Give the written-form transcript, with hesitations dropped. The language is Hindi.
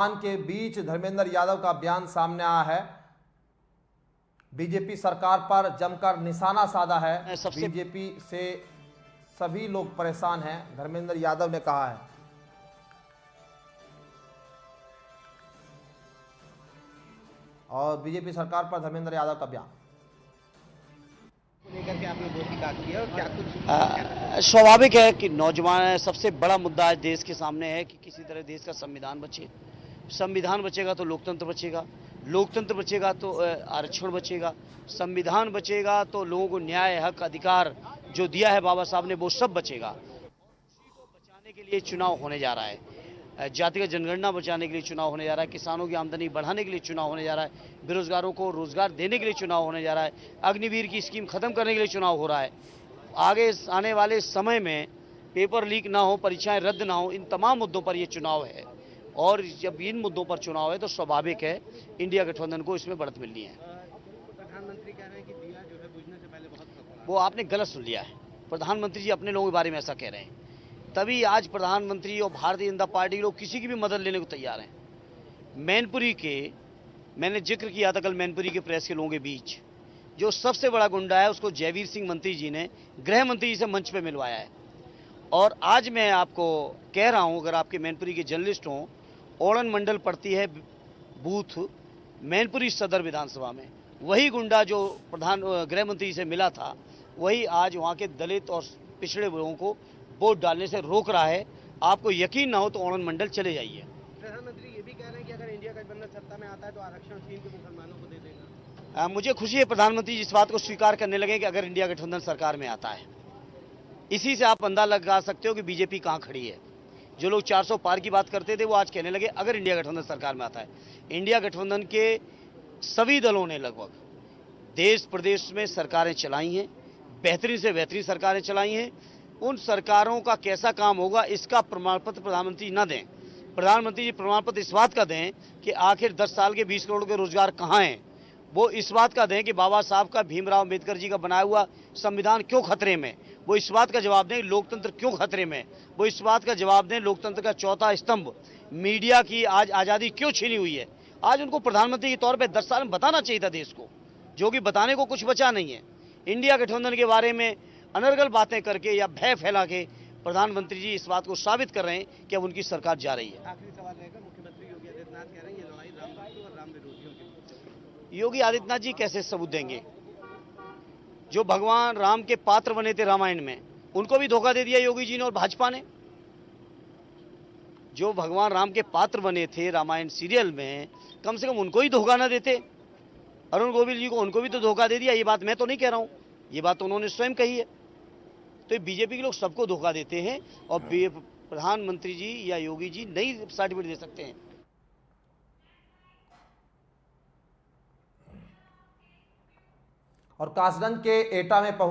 के बीच धर्मेंद्र यादव का बयान सामने आया है। बीजेपी सरकार पर जमकर निशाना साधा है। बीजेपी से सभी लोग परेशान हैं, धर्मेंद्र यादव ने कहा है। और बीजेपी सरकार पर धर्मेंद्र यादव का बयान लेकर के आपने वो शिकायत किया और क्या कुछ स्वाभाविक है कि नौजवान सबसे बड़ा मुद्दा आज देश के सामने है कि किसी तरह देश का संविधान बचे। संविधान बचेगा तो लोकतंत्र बचेगा, लोकतंत्र बचेगा तो आरक्षण बचेगा, संविधान बचेगा तो लोगों को न्याय, हक, अधिकार जो दिया है बाबा साहब ने वो सब बचेगा। उसी को बचाने के लिए चुनाव होने जा रहा है, जातिगत जनगणना बचाने के लिए चुनाव होने जा रहा है, किसानों की आमदनी बढ़ाने के लिए चुनाव होने जा रहा है, बेरोजगारों को रोजगार देने के लिए चुनाव होने जा रहा है, अग्निवीर की स्कीम खत्म करने के लिए चुनाव हो रहा है। आगे आने वाले समय में पेपर लीक ना हो, परीक्षाएं रद्द ना हो, इन तमाम मुद्दों पर यह चुनाव है। और जब इन मुद्दों पर चुनाव है तो स्वाभाविक है इंडिया गठबंधन को इसमें बढ़त मिलनी है। प्रधानमंत्री कह रहे हैं कि दिया जो है बुझने से पहले बहुत खतरनाक। वो आपने गलत सुन लिया है। प्रधानमंत्री जी अपने लोगों के बारे में ऐसा कह रहे हैं, तभी आज प्रधानमंत्री और भारतीय जनता पार्टी के लोग किसी की भी मदद लेने को तैयार हैं। मैनपुरी के मैंने जिक्र किया था कल, मैनपुरी के प्रेस के लोगों के बीच जो सबसे बड़ा गुंडा है उसको जयवीर सिंह मंत्री जी ने गृह मंत्री जी से मंच पे मिलवाया है। और आज मैं आपको कह रहा हूं, अगर आपके मैनपुरी के जर्नलिस्ट हों, ओड़न मंडल पड़ती है बूथ मैनपुरी सदर विधानसभा में, वही गुंडा जो गृह मंत्री से मिला था वही आज वहां के दलित और पिछड़े लोगों को वोट डालने से रोक रहा है। आपको यकीन ना हो तो ओड़न मंडल चले जाइए। प्रधानमंत्री ये भी कह रहे हैं कि अगर इंडिया गठबंधन सत्ता में आता है तो आरक्षण चीन के मुसलमानों को दे देगा। मुझे खुशी है प्रधानमंत्री जी इस बात को स्वीकार करने लगे कि अगर इंडिया गठबंधन सरकार में आता है। इसी से आप अंदाजा लगा सकते हो कि बीजेपी कहां खड़ी है। जो लोग 400 पार की बात करते थे वो आज कहने लगे अगर इंडिया गठबंधन सरकार में आता है। इंडिया गठबंधन के सभी दलों ने लगभग देश प्रदेश में सरकारें चलाई हैं, बेहतरीन से बेहतरीन सरकारें चलाई हैं। उन सरकारों का कैसा काम होगा इसका प्रमाण पत्र प्रधानमंत्री न दें। प्रधानमंत्री जी प्रमाण पत्र इस बात का दें कि आखिर 10 साल के 20 करोड़ के रोजगार कहां हैं। वो इस बात का दें कि बाबा साहब का, भीमराव अंबेडकर जी का बनाया हुआ संविधान क्यों खतरे में। वो इस बात का जवाब दें लोकतंत्र क्यों खतरे में। वो इस बात का जवाब दें लोकतंत्र का चौथा स्तंभ मीडिया की आज आज़ादी क्यों छीनी हुई है। आज उनको प्रधानमंत्री के तौर पर 10 साल में बताना चाहिए था देश को, जो कि बताने को कुछ बचा नहीं है। इंडिया गठबंधन के बारे में अनर्गल बातें करके या भय फैला के प्रधानमंत्री जी इस बात को साबित कर रहे हैं कि अब उनकी सरकार जा रही है। आखिरी सवाल रहेगा, मुख्यमंत्री योगी आदित्यनाथ कह रहे हैं ये लड़ाई राम भक्तों और राम विरोधियों के बीच। योगी आदित्यनाथ जी कैसे सबूत देंगे? जो भगवान राम के पात्र बने थे रामायण में, उनको भी धोखा दे दिया योगी जी ने और भाजपा ने। जो भगवान राम के पात्र बने थे रामायण सीरियल में, कम से कम उनको ही धोखा ना देते। अरुण गोविल जी को उनको भी तो धोखा दे दिया। ये बात मैं तो नहीं कह रहा हूं, ये बात तो उन्होंने स्वयं कही है। तो बीजेपी के लोग सबको धोखा देते हैं और प्रधानमंत्री जी या योगी जी नहीं सर्टिफिकेट दे सकते हैं। और कासगंज के एटा में पहुंच